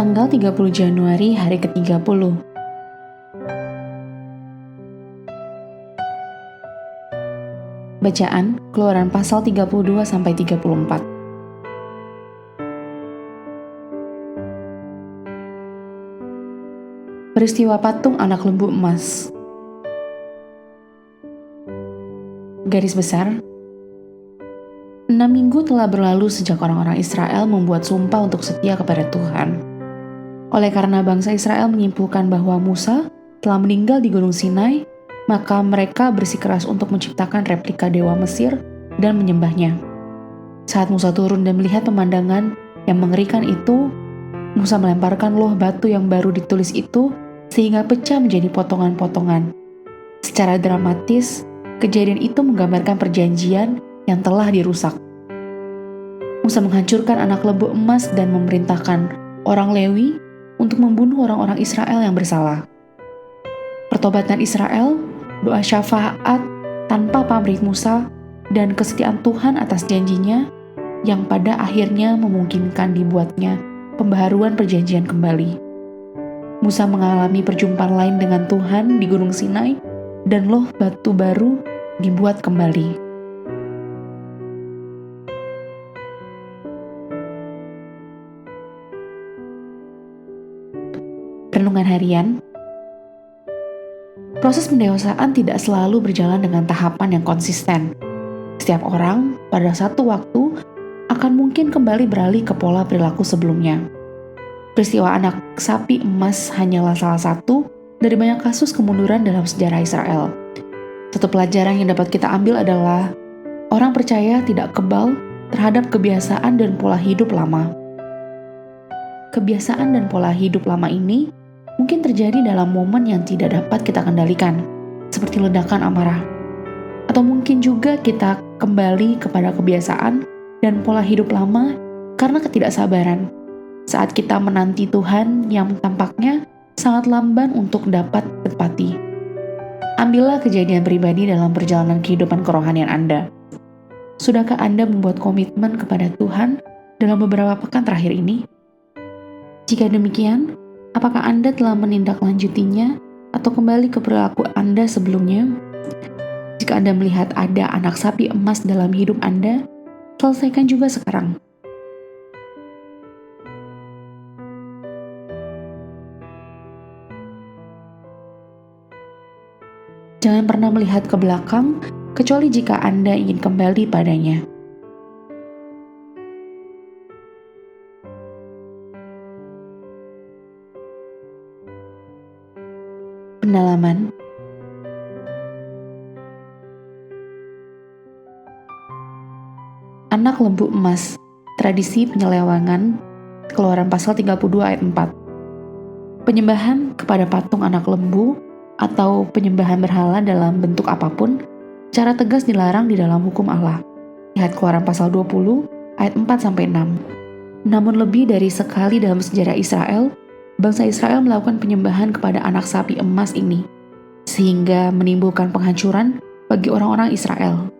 Tanggal 30 Januari hari ke-30. Bacaan Keluaran pasal 32-34. Peristiwa patung anak lembu emas. Garis besar, 6 minggu telah berlalu sejak orang-orang Israel membuat sumpah untuk setia kepada Tuhan. Oleh karena bangsa Israel menyimpulkan bahwa Musa telah meninggal di Gunung Sinai, maka mereka bersikeras untuk menciptakan replika dewa Mesir dan menyembahnya. Saat Musa turun dan melihat pemandangan yang mengerikan itu, Musa melemparkan loh batu yang baru ditulis itu sehingga pecah menjadi potongan-potongan. Secara dramatis, kejadian itu menggambarkan perjanjian yang telah dirusak. Musa menghancurkan anak lembu emas dan memerintahkan orang Lewi untuk membunuh orang-orang Israel yang bersalah. Pertobatan Israel, doa syafaat tanpa pamrih Musa, dan kesetiaan Tuhan atas janjinya yang pada akhirnya memungkinkan dibuatnya pembaharuan perjanjian kembali. Musa mengalami perjumpaan lain dengan Tuhan di Gunung Sinai, dan loh batu baru dibuat kembali. Renungan harian. Proses pendewasaan tidak selalu berjalan dengan tahapan yang konsisten. Setiap orang pada satu waktu akan mungkin kembali beralih ke pola perilaku sebelumnya. Peristiwa anak sapi emas hanyalah salah satu dari banyak kasus kemunduran dalam sejarah Israel. Satu pelajaran yang dapat kita ambil adalah orang percaya tidak kebal terhadap kebiasaan dan pola hidup lama. Kebiasaan dan pola hidup lama ini mungkin terjadi dalam momen yang tidak dapat kita kendalikan, seperti ledakan amarah. Atau mungkin juga kita kembali kepada kebiasaan dan pola hidup lama karena ketidaksabaran saat kita menanti Tuhan yang tampaknya sangat lamban untuk dapat ditepati. Ambillah kejadian pribadi dalam perjalanan kehidupan kerohanian Anda. Sudahkah Anda membuat komitmen kepada Tuhan dalam beberapa pekan terakhir ini? Jika demikian, apakah Anda telah menindaklanjutinya atau kembali ke perilaku Anda sebelumnya? Jika Anda melihat ada anak sapi emas dalam hidup Anda, selesaikan juga sekarang. Jangan pernah melihat ke belakang, kecuali jika Anda ingin kembali padanya. Pendalaman. Anak lembu emas, tradisi penyelewangan, Keluaran pasal 32 ayat 4. Penyembahan kepada patung anak lembu atau penyembahan berhala dalam bentuk apapun secara tegas dilarang di dalam hukum Allah. Lihat Keluaran pasal 20 ayat 4-6. Namun lebih dari sekali dalam sejarah Israel, bangsa Israel melakukan penyembahan kepada anak sapi emas ini, sehingga menimbulkan penghancuran bagi orang-orang Israel.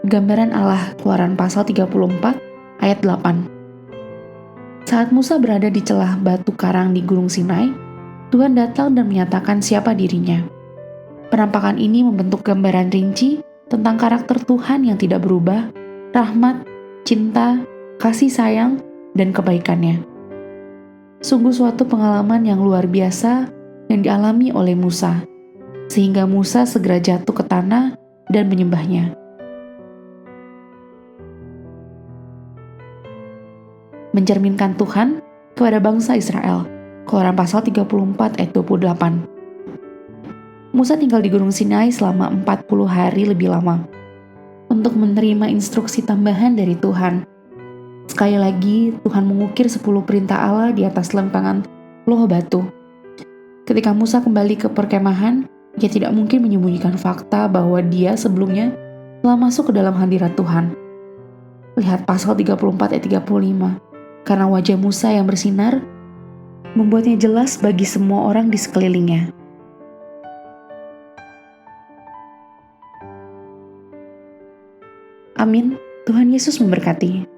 Gambaran Allah, Keluaran pasal 34 ayat 8. Saat Musa berada di celah batu karang di Gunung Sinai, Tuhan datang dan menyatakan siapa dirinya. Penampakan ini membentuk gambaran rinci tentang karakter Tuhan yang tidak berubah, rahmat, cinta, kasih sayang, dan kebaikannya. Sungguh suatu pengalaman yang luar biasa yang dialami oleh Musa, sehingga Musa segera jatuh ke tanah dan menyembahnya. Mencerminkan Tuhan kepada bangsa Israel. Keluaran pasal 34 ayat 28. Musa tinggal di Gunung Sinai selama 40 hari lebih lama untuk menerima instruksi tambahan dari Tuhan. Sekali lagi, Tuhan mengukir 10 perintah Allah di atas lempengan loh batu. Ketika Musa kembali ke perkemahan, ia tidak mungkin menyembunyikan fakta bahwa dia sebelumnya telah masuk ke dalam hadirat Tuhan. Lihat pasal 34 ayat 35. Karena wajah Musa yang bersinar membuatnya jelas bagi semua orang di sekelilingnya. Amin. Tuhan Yesus memberkati.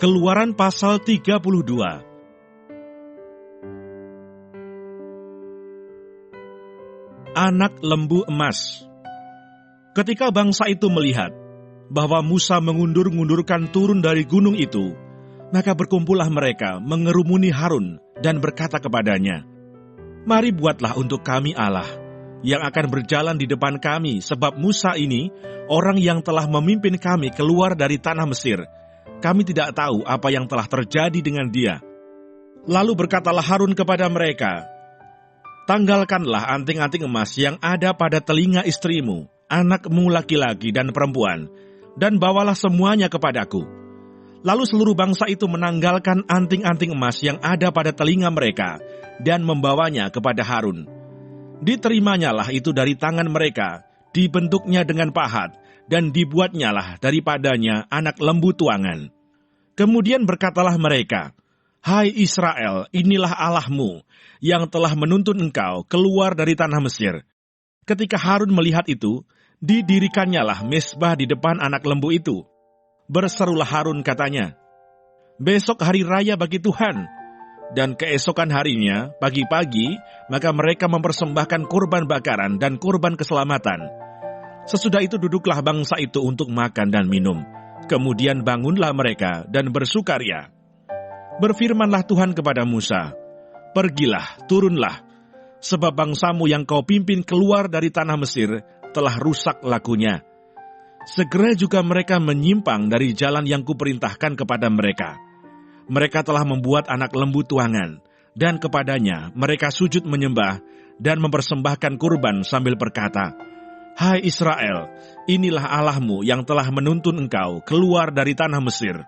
Keluaran pasal 32. Anak lembu emas. Ketika bangsa itu melihat bahwa Musa mengundur-ngundurkan turun dari gunung itu, maka berkumpullah mereka mengerumuni Harun dan berkata kepadanya, "Mari buatlah untuk kami Allah yang akan berjalan di depan kami, sebab Musa ini orang yang telah memimpin kami keluar dari tanah Mesir. Kami tidak tahu apa yang telah terjadi dengan dia." Lalu berkatalah Harun kepada mereka, "Tanggalkanlah anting-anting emas yang ada pada telinga istrimu, anakmu laki-laki dan perempuan, dan bawalah semuanya kepadaku." Lalu seluruh bangsa itu menanggalkan anting-anting emas yang ada pada telinga mereka, dan membawanya kepada Harun. Diterimanya itu dari tangan mereka, dibentuknya dengan pahat, dan dibuatnyalah daripadanya anak lembu tuangan. Kemudian berkatalah mereka, "Hai Israel, inilah Allahmu, yang telah menuntun engkau keluar dari tanah Mesir." Ketika Harun melihat itu, didirikannya mezbah di depan anak lembu itu. Berserulah Harun katanya, "Besok hari raya bagi Tuhan." Dan keesokan harinya, pagi-pagi, maka mereka mempersembahkan kurban bakaran dan kurban keselamatan. Sesudah itu duduklah bangsa itu untuk makan dan minum. Kemudian bangunlah mereka dan bersukaria. Berfirmanlah Tuhan kepada Musa, "Pergilah, turunlah, sebab bangsamu yang kau pimpin keluar dari tanah Mesir telah rusak lakunya." Segera juga mereka menyimpang dari jalan yang kuperintahkan kepada mereka. Mereka telah membuat anak lembu tuangan, dan kepadanya mereka sujud menyembah dan mempersembahkan kurban sambil berkata, "Hai Israel, inilah Allahmu yang telah menuntun engkau keluar dari tanah Mesir."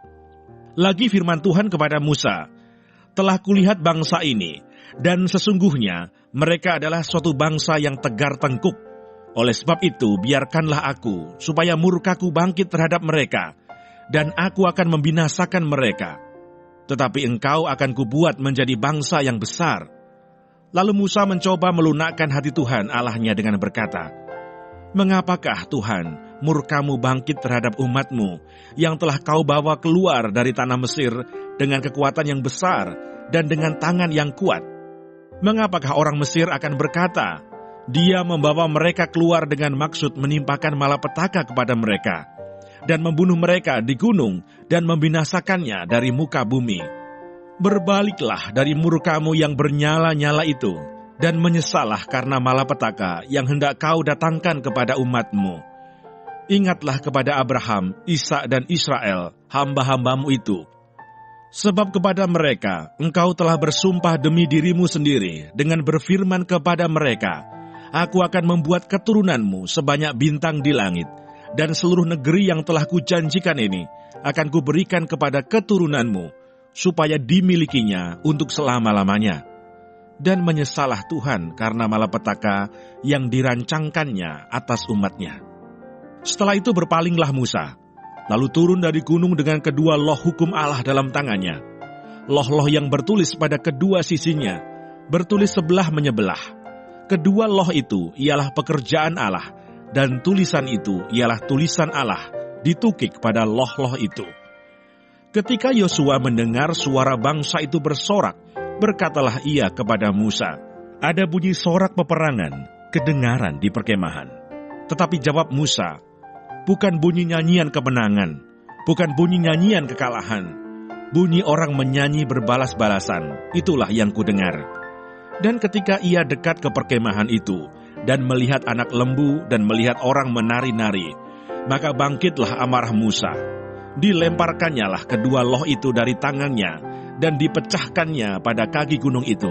Lagi firman Tuhan kepada Musa, "Telah kulihat bangsa ini, dan sesungguhnya mereka adalah suatu bangsa yang tegar tengkuk. Oleh sebab itu, biarkanlah aku, supaya murkaku bangkit terhadap mereka, dan aku akan membinasakan mereka. Tetapi engkau akan kubuat menjadi bangsa yang besar." Lalu Musa mencoba melunakkan hati Tuhan Allahnya dengan berkata, "Mengapakah Tuhan murkamu bangkit terhadap umatmu yang telah kau bawa keluar dari tanah Mesir dengan kekuatan yang besar dan dengan tangan yang kuat? Mengapakah orang Mesir akan berkata, Dia membawa mereka keluar dengan maksud menimpakan malapetaka kepada mereka, dan membunuh mereka di gunung dan membinasakannya dari muka bumi? Berbaliklah dari murkamu yang bernyala-nyala itu, dan menyesallah karena malapetaka yang hendak kau datangkan kepada umatmu. Ingatlah kepada Abraham, Ishak dan Israel, hamba-hambamu itu. Sebab kepada mereka engkau telah bersumpah demi dirimu sendiri dengan berfirman kepada mereka, Aku akan membuat keturunanmu sebanyak bintang di langit, dan seluruh negeri yang telah kujanjikan ini akan kuberikan kepada keturunanmu, supaya dimilikinya untuk selama-lamanya." Dan menyesalah Tuhan karena malapetaka yang dirancangkannya atas umatnya. Setelah itu berpalinglah Musa, lalu turun dari gunung dengan kedua loh hukum Allah dalam tangannya. Loh-loh yang bertulis pada kedua sisinya, bertulis sebelah menyebelah. Kedua loh itu ialah pekerjaan Allah, dan tulisan itu ialah tulisan Allah ditukik pada loh-loh itu. Ketika Yosua mendengar suara bangsa itu bersorak, berkatalah ia kepada Musa, "Ada bunyi sorak peperangan kedengaran di perkemahan." Tetapi jawab Musa, "Bukan bunyi nyanyian kemenangan, bukan bunyi nyanyian kekalahan. Bunyi orang menyanyi berbalas-balasan, itulah yang kudengar." Dan ketika ia dekat ke perkemahan itu, dan melihat anak lembu dan melihat orang menari-nari, maka bangkitlah amarah Musa. Dilemparkannyalah kedua loh itu dari tangannya, dan dipecahkannya pada kaki gunung itu.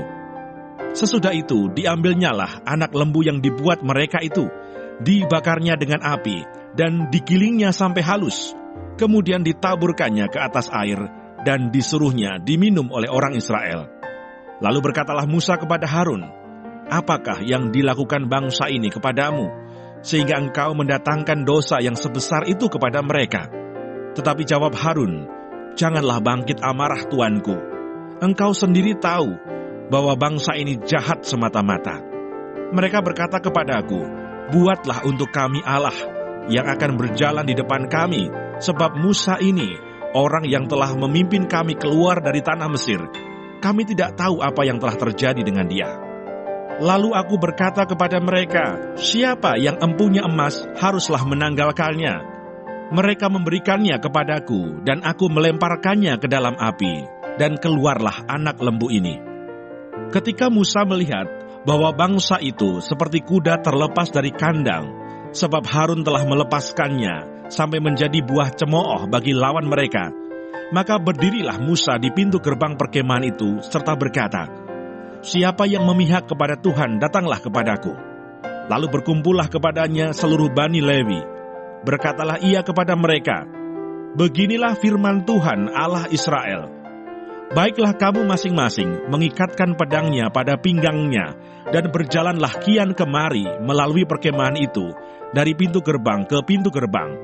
Sesudah itu diambilnyalah anak lembu yang dibuat mereka itu, dibakarnya dengan api, dan digilingnya sampai halus. Kemudian ditaburkannya ke atas air, dan disuruhnya diminum oleh orang Israel. Lalu berkatalah Musa kepada Harun, "Apakah yang dilakukan bangsa ini kepadamu, sehingga engkau mendatangkan dosa yang sebesar itu kepada mereka?" Tetapi jawab Harun, "Janganlah bangkit amarah tuanku. Engkau sendiri tahu bahwa bangsa ini jahat semata-mata. Mereka berkata kepadaku, 'Buatlah untuk kami Allah yang akan berjalan di depan kami, sebab Musa ini orang yang telah memimpin kami keluar dari tanah Mesir, kami tidak tahu apa yang telah terjadi dengan dia. Lalu aku berkata kepada mereka, siapa yang empunya emas haruslah menanggalkannya. Mereka memberikannya kepadaku, dan aku melemparkannya ke dalam api, dan keluarlah anak lembu ini. Ketika Musa melihat bahwa bangsa itu seperti kuda terlepas dari kandang, sebab Harun telah melepaskannya sampai menjadi buah cemooh bagi lawan mereka, maka berdirilah Musa di pintu gerbang perkemahan itu serta berkata, siapa yang memihak kepada Tuhan, datanglah kepadaku. Lalu berkumpullah kepadanya seluruh Bani Lewi. Berkatalah ia kepada mereka, beginilah firman Tuhan Allah Israel. Baiklah kamu masing-masing mengikatkan pedangnya pada pinggangnya, dan berjalanlah kian kemari melalui perkemahan itu, dari pintu gerbang ke pintu gerbang.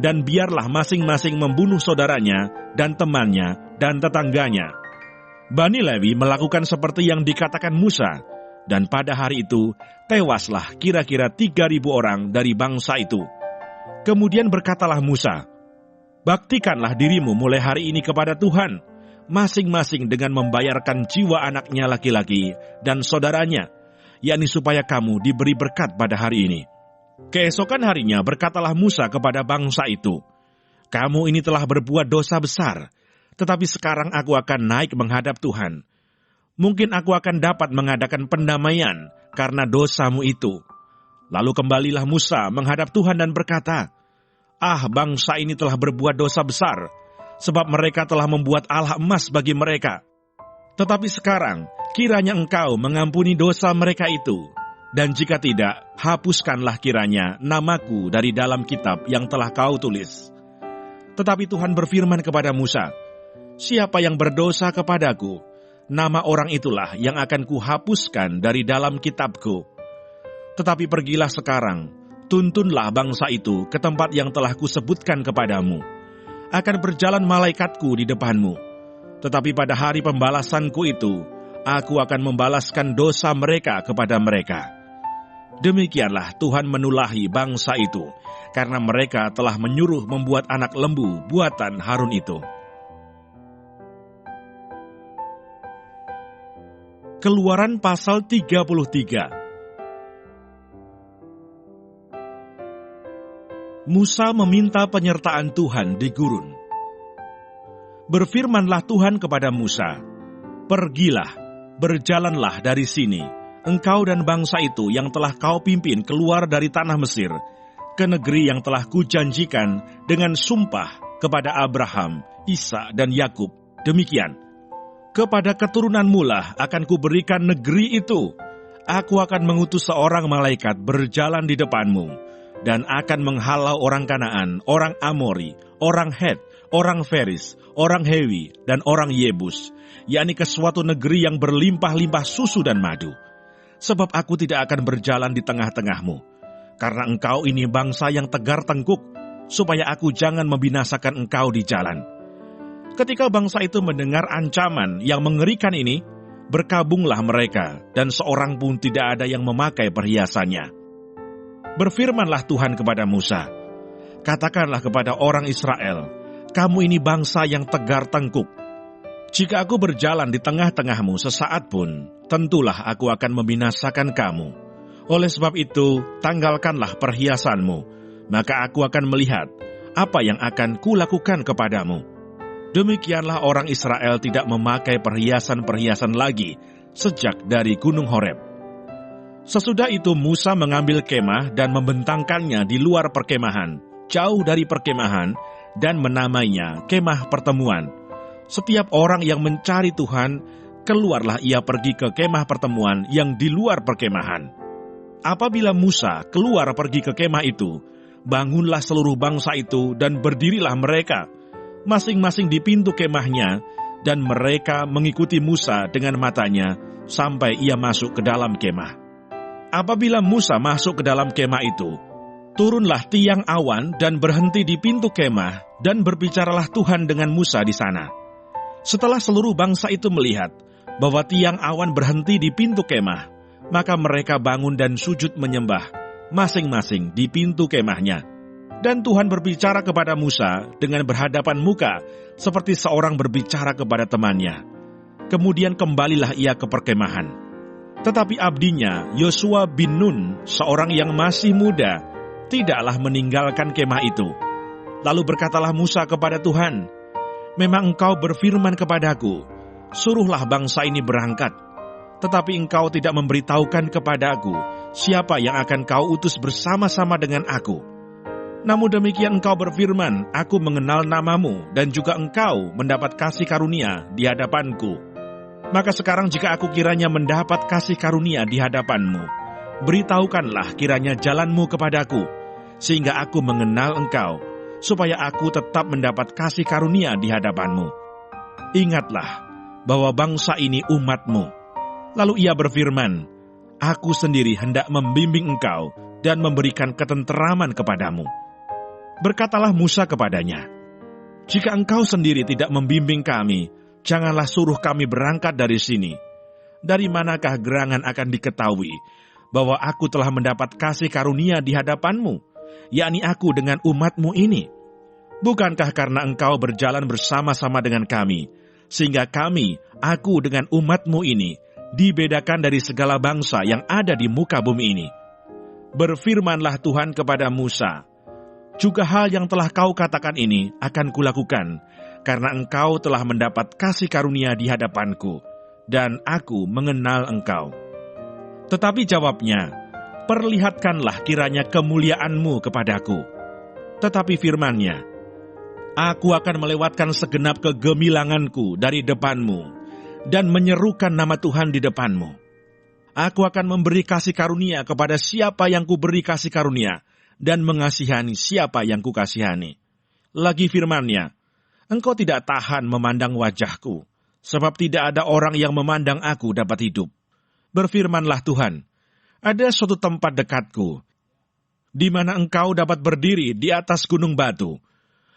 Dan biarlah masing-masing membunuh saudaranya, dan temannya, dan tetangganya. Bani Lewi melakukan seperti yang dikatakan Musa, dan pada hari itu tewaslah kira-kira 3.000 orang dari bangsa itu. Kemudian berkatalah Musa, baktikanlah dirimu mulai hari ini kepada Tuhan, masing-masing dengan membayarkan jiwa anaknya laki-laki dan saudaranya, yakni supaya kamu diberi berkat pada hari ini. Keesokan harinya berkatalah Musa kepada bangsa itu, kamu ini telah berbuat dosa besar, tetapi sekarang aku akan naik menghadap Tuhan. Mungkin aku akan dapat mengadakan pendamaian karena dosamu itu. Lalu kembalilah Musa menghadap Tuhan dan berkata, bangsa ini telah berbuat dosa besar, sebab mereka telah membuat Allah emas bagi mereka. Tetapi sekarang, kiranya engkau mengampuni dosa mereka itu, dan jika tidak, hapuskanlah kiranya namaku dari dalam kitab yang telah kau tulis. Tetapi Tuhan berfirman kepada Musa, siapa yang berdosa kepadaku, nama orang itulah yang akan kuhapuskan dari dalam kitabku. Tetapi pergilah sekarang, tuntunlah bangsa itu ke tempat yang telah kusebutkan kepadamu. Akan berjalan malaikatku di depanmu. Tetapi pada hari pembalasanku itu, aku akan membalaskan dosa mereka kepada mereka. Demikianlah Tuhan menulahi bangsa itu, karena mereka telah menyuruh membuat anak lembu buatan Harun itu. Keluaran pasal 33. Musa meminta penyertaan Tuhan di gurun. Berfirmanlah Tuhan kepada Musa, pergilah, berjalanlah dari sini, engkau dan bangsa itu yang telah kau pimpin keluar dari tanah Mesir, ke negeri yang telah kujanjikan dengan sumpah kepada Abraham, Ishak dan Yakub. Demikian, kepada keturunanmu lah akan kuberikan negeri itu. Aku akan mengutus seorang malaikat berjalan di depanmu, dan akan menghalau orang Kanaan, orang Amori, orang Het, orang Feris, orang Hewi, dan orang Yebus, yakni ke suatu negeri yang berlimpah-limpah susu dan madu. Sebab aku tidak akan berjalan di tengah-tengahmu, karena engkau ini bangsa yang tegar tengkuk, supaya aku jangan membinasakan engkau di jalan. Ketika bangsa itu mendengar ancaman yang mengerikan ini, berkabunglah mereka, dan seorang pun tidak ada yang memakai perhiasannya. Berfirmanlah Tuhan kepada Musa, katakanlah kepada orang Israel, kamu ini bangsa yang tegar tengkuk. Jika aku berjalan di tengah-tengahmu sesaat pun, tentulah aku akan membinasakan kamu. Oleh sebab itu, tanggalkanlah perhiasanmu, maka aku akan melihat apa yang akan kulakukan kepadamu. Demikianlah orang Israel tidak memakai perhiasan-perhiasan lagi sejak dari Gunung Horeb. Sesudah itu Musa mengambil kemah dan membentangkannya di luar perkemahan, jauh dari perkemahan, dan menamainya kemah pertemuan. Setiap orang yang mencari Tuhan, keluarlah ia pergi ke kemah pertemuan yang di luar perkemahan. Apabila Musa keluar pergi ke kemah itu, bangunlah seluruh bangsa itu dan berdirilah mereka, masing-masing di pintu kemahnya, dan mereka mengikuti Musa dengan matanya sampai ia masuk ke dalam kemah. Apabila Musa masuk ke dalam kemah itu, turunlah tiang awan dan berhenti di pintu kemah, dan berbicaralah Tuhan dengan Musa di sana. Setelah seluruh bangsa itu melihat bahwa tiang awan berhenti di pintu kemah, maka mereka bangun dan sujud menyembah, masing-masing di pintu kemahnya. Dan Tuhan berbicara kepada Musa dengan berhadapan muka, seperti seorang berbicara kepada temannya. Kemudian kembalilah ia ke perkemahan. Tetapi abdinya, Yosua bin Nun, seorang yang masih muda, tidaklah meninggalkan kemah itu. Lalu berkatalah Musa kepada Tuhan, "Memang engkau berfirman kepadaku, suruhlah bangsa ini berangkat. Tetapi engkau tidak memberitahukan kepadaku, siapa yang akan kau utus bersama-sama dengan aku. Namun demikian engkau berfirman, aku mengenal namamu, dan juga engkau mendapat kasih karunia di hadapanku. Maka sekarang jika aku kiranya mendapat kasih karunia di hadapanmu, beritahukanlah kiranya jalanmu kepadaku, sehingga aku mengenal engkau, supaya aku tetap mendapat kasih karunia di hadapanmu. Ingatlah bahwa bangsa ini umatmu." Lalu ia berfirman, "Aku sendiri hendak membimbing engkau dan memberikan ketenteraman kepadamu." Berkatalah Musa kepadanya, "Jika engkau sendiri tidak membimbing kami, janganlah suruh kami berangkat dari sini. Dari manakah gerangan akan diketahui bahwa aku telah mendapat kasih karunia di hadapanmu, yakni aku dengan umatmu ini? Bukankah karena engkau berjalan bersama-sama dengan kami, sehingga kami, aku dengan umatmu ini, dibedakan dari segala bangsa yang ada di muka bumi ini? Berfirmanlah Tuhan kepada Musa, juga hal yang telah kau katakan ini akan kulakukan, karena engkau telah mendapat kasih karunia di hadapanku, dan aku mengenal engkau." Tetapi jawabnya, "Perlihatkanlah kiranya kemuliaanmu kepadaku." Tetapi firman-Nya, "Aku akan melewatkan segenap kegemilanganku dari depanmu, dan menyerukan nama Tuhan di depanmu. Aku akan memberi kasih karunia kepada siapa yang kuberi kasih karunia, dan mengasihani siapa yang kukasihani." Lagi firman-Nya, "Engkau tidak tahan memandang wajahku, sebab tidak ada orang yang memandang aku dapat hidup." Berfirmanlah Tuhan, "Ada suatu tempat dekatku, di mana engkau dapat berdiri di atas gunung batu.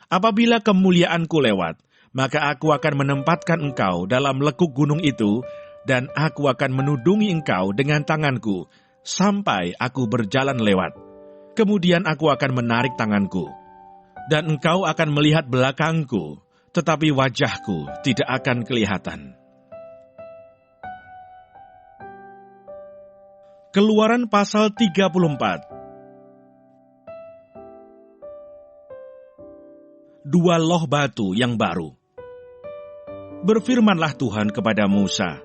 Apabila kemuliaanku lewat, maka aku akan menempatkan engkau dalam lekuk gunung itu, dan aku akan menudungi engkau dengan tanganku, sampai aku berjalan lewat. Kemudian aku akan menarik tanganku, dan engkau akan melihat belakangku, tetapi wajahku tidak akan kelihatan." Keluaran pasal 34. Dua loh batu yang baru. Berfirmanlah Tuhan kepada Musa,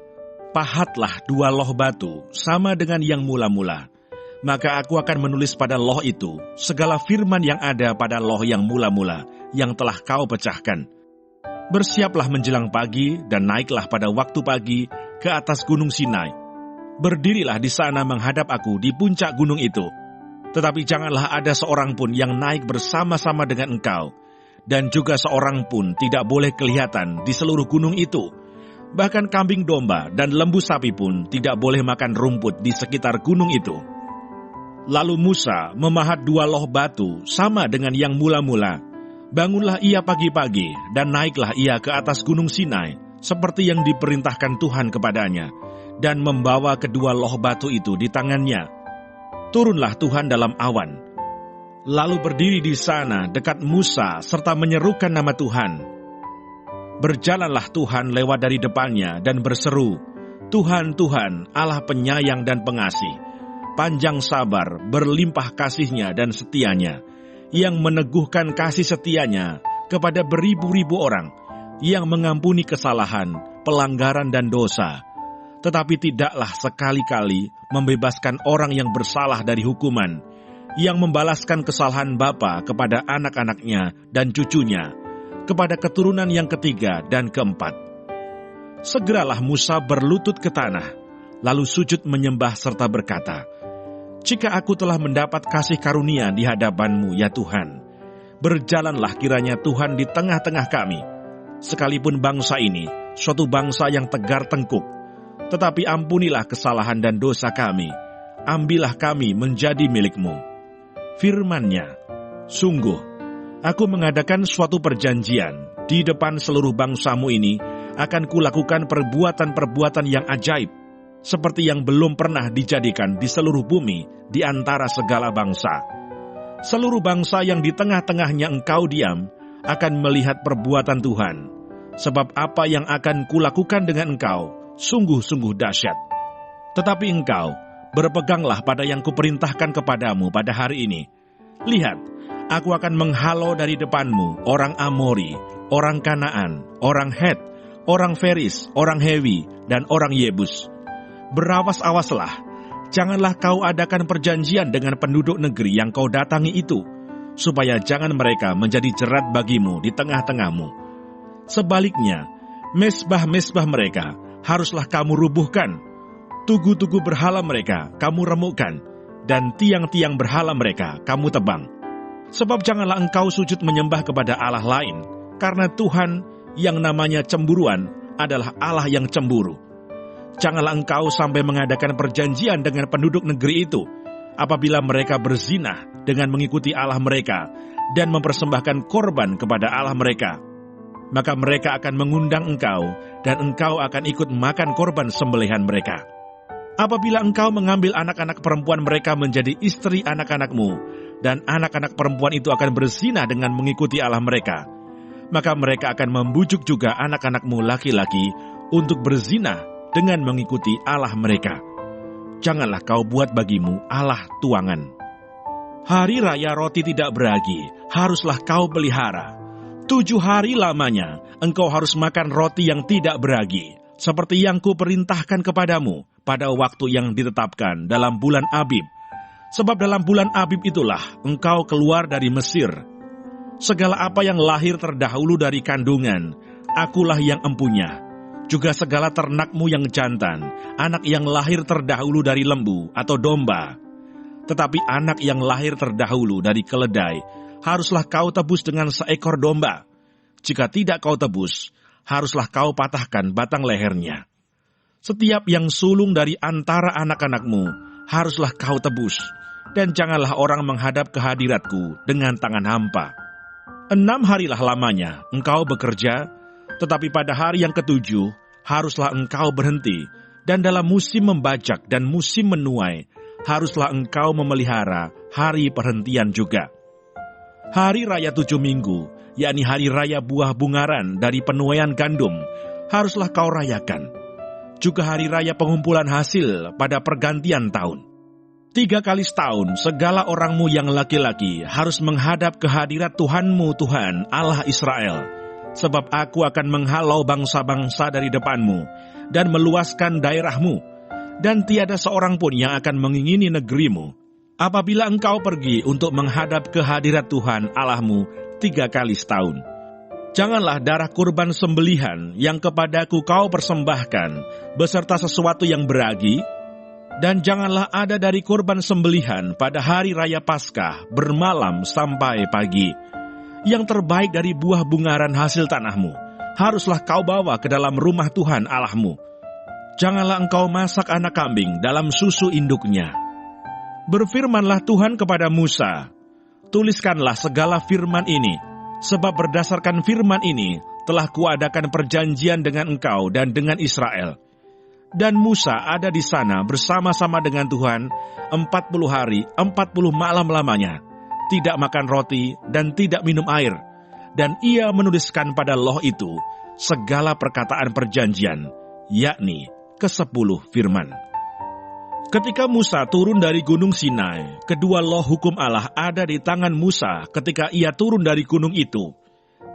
"Pahatlah dua loh batu sama dengan yang mula-mula. Maka aku akan menulis pada loh itu segala firman yang ada pada loh yang mula-mula, yang telah kau pecahkan. Bersiaplah menjelang pagi dan naiklah pada waktu pagi ke atas gunung Sinai. Berdirilah di sana menghadap aku di puncak gunung itu. Tetapi janganlah ada seorang pun yang naik bersama-sama dengan engkau, dan juga seorang pun tidak boleh kelihatan di seluruh gunung itu. Bahkan kambing domba dan lembu sapi pun tidak boleh makan rumput di sekitar gunung itu." Lalu Musa memahat dua loh batu sama dengan yang mula-mula. Bangunlah ia pagi-pagi dan naiklah ia ke atas gunung Sinai, seperti yang diperintahkan Tuhan kepadanya, dan membawa kedua loh batu itu di tangannya. Turunlah Tuhan dalam awan, lalu berdiri di sana dekat Musa serta menyerukan nama Tuhan. Berjalanlah Tuhan lewat dari depannya dan berseru, "Tuhan, Tuhan, Allah penyayang dan pengasih, panjang sabar, berlimpah kasihnya dan setianya, yang meneguhkan kasih setianya kepada beribu-ribu orang, yang mengampuni kesalahan, pelanggaran dan dosa, tetapi tidaklah sekali-kali membebaskan orang yang bersalah dari hukuman, yang membalaskan kesalahan bapa kepada anak-anaknya dan cucunya, kepada keturunan yang ketiga dan keempat." Segeralah Musa berlutut ke tanah, lalu sujud menyembah serta berkata, "Jika aku telah mendapat kasih karunia di hadapan-Mu, ya Tuhan, berjalanlah kiranya Tuhan di tengah-tengah kami, sekalipun bangsa ini suatu bangsa yang tegar tengkuk, tetapi ampunilah kesalahan dan dosa kami, ambillah kami menjadi milik-Mu." Firman-Nya, "Sungguh, aku mengadakan suatu perjanjian di depan seluruh bangsa-Mu ini, akan kulakukan perbuatan-perbuatan yang ajaib, seperti yang belum pernah dijadikan di seluruh bumi di antara segala bangsa. Seluruh bangsa yang di tengah-tengahnya engkau diam akan melihat perbuatan Tuhan, sebab apa yang akan kulakukan dengan engkau sungguh-sungguh dahsyat. Tetapi engkau berpeganglah pada yang kuperintahkan kepadamu pada hari ini. Lihat, aku akan menghalau dari depanmu orang Amori, orang Kanaan, orang Het, orang Feris, orang Hewi, dan orang Yebus. Berawas-awaslah, janganlah kau adakan perjanjian dengan penduduk negeri yang kau datangi itu, supaya jangan mereka menjadi jerat bagimu di tengah-tengahmu. Sebaliknya, mesbah-mesbah mereka haruslah kamu rubuhkan, tugu-tugu berhala mereka kamu remukkan, dan tiang-tiang berhala mereka kamu tebang. Sebab janganlah engkau sujud menyembah kepada Allah lain, karena Tuhan yang namanya cemburuan adalah Allah yang cemburu. Janganlah engkau sampai mengadakan perjanjian dengan penduduk negeri itu, apabila mereka berzinah dengan mengikuti Allah mereka dan mempersembahkan korban kepada Allah mereka. Maka mereka akan mengundang engkau, dan engkau akan ikut makan korban sembelihan mereka. Apabila engkau mengambil anak-anak perempuan mereka menjadi istri anak-anakmu, dan anak-anak perempuan itu akan berzinah dengan mengikuti Allah mereka, maka mereka akan membujuk juga anak-anakmu laki-laki untuk berzinah dengan mengikuti Allah mereka. Janganlah kau buat bagimu Allah tuangan. Hari raya roti tidak beragi haruslah kau pelihara. 7 hari lamanya engkau harus makan roti yang tidak beragi, seperti yang kuperintahkan kepadamu pada waktu yang ditetapkan dalam bulan Abib. Sebab dalam bulan Abib itulah engkau keluar dari Mesir. Segala apa yang lahir terdahulu dari kandungan, akulah yang empunya. Juga segala ternakmu yang jantan, anak yang lahir terdahulu dari lembu atau domba. Tetapi anak yang lahir terdahulu dari keledai, haruslah kau tebus dengan seekor domba. Jika tidak kau tebus, haruslah kau patahkan batang lehernya. Setiap yang sulung dari antara anak-anakmu, haruslah kau tebus. Dan janganlah orang menghadap ke hadiratku dengan tangan hampa. 6 harilah lamanya engkau bekerja, tetapi pada hari yang ke-7 haruslah engkau berhenti, dan dalam musim membajak dan musim menuai haruslah engkau memelihara hari perhentian juga. Hari raya 7 minggu, yakni hari raya buah bungaran dari penuaian gandum, haruslah kau rayakan. Juga hari raya pengumpulan hasil pada pergantian tahun. 3 kali setahun segala orangmu yang laki-laki harus menghadap ke hadirat Tuhanmu Tuhan Allah Israel. Sebab aku akan menghalau bangsa-bangsa dari depanmu dan meluaskan daerahmu, dan tiada seorang pun yang akan mengingini negerimu, apabila engkau pergi untuk menghadap ke hadirat Tuhan Allahmu 3 kali setahun. Janganlah darah kurban sembelihan yang kepadaku kau persembahkan beserta sesuatu yang beragi, dan janganlah ada dari kurban sembelihan pada hari raya Paskah bermalam sampai pagi. Yang terbaik dari buah bungaran hasil tanahmu haruslah kau bawa ke dalam rumah Tuhan Allahmu. Janganlah engkau masak anak kambing dalam susu induknya. Berfirmanlah Tuhan kepada Musa, tuliskanlah segala firman ini, sebab berdasarkan firman ini telah kuadakan perjanjian dengan engkau dan dengan Israel. Dan Musa ada di sana bersama-sama dengan Tuhan 40 hari 40 malam lamanya, tidak makan roti dan tidak minum air, dan ia menuliskan pada loh itu segala perkataan perjanjian, yakni ke-10 firman. Ketika Musa turun dari gunung Sinai, kedua loh hukum Allah ada di tangan Musa ketika ia turun dari gunung itu.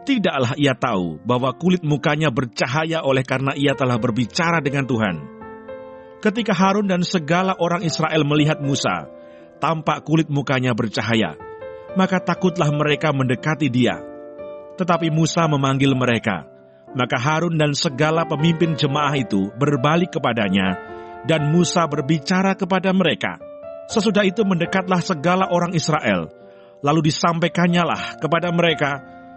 Tidaklah ia tahu bahwa kulit mukanya bercahaya oleh karena ia telah berbicara dengan Tuhan. Ketika Harun dan segala orang Israel melihat Musa, tampak kulit mukanya bercahaya, maka takutlah mereka mendekati dia. Tetapi Musa memanggil mereka, maka Harun dan segala pemimpin jemaah itu berbalik kepadanya, dan Musa berbicara kepada mereka. Sesudah itu mendekatlah segala orang Israel, lalu disampaikannya kepada mereka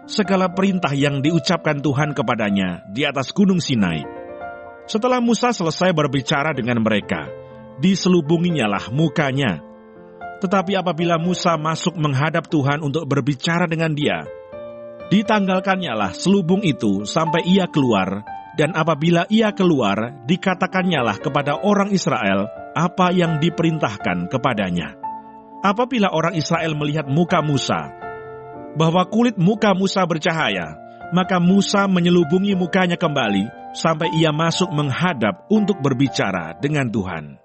segala perintah yang diucapkan Tuhan kepadanya di atas gunung Sinai. Setelah Musa selesai berbicara dengan mereka, diselubunginyalah mukanya. Tetapi apabila Musa masuk menghadap Tuhan untuk berbicara dengan dia, ditanggalkannyalah selubung itu sampai ia keluar, dan apabila ia keluar, dikatakannya kepada orang Israel apa yang diperintahkan kepadanya. apabila orang Israel melihat muka Musa, bahwa kulit muka Musa bercahaya, maka Musa menyelubungi mukanya kembali sampai ia masuk menghadap untuk berbicara dengan Tuhan.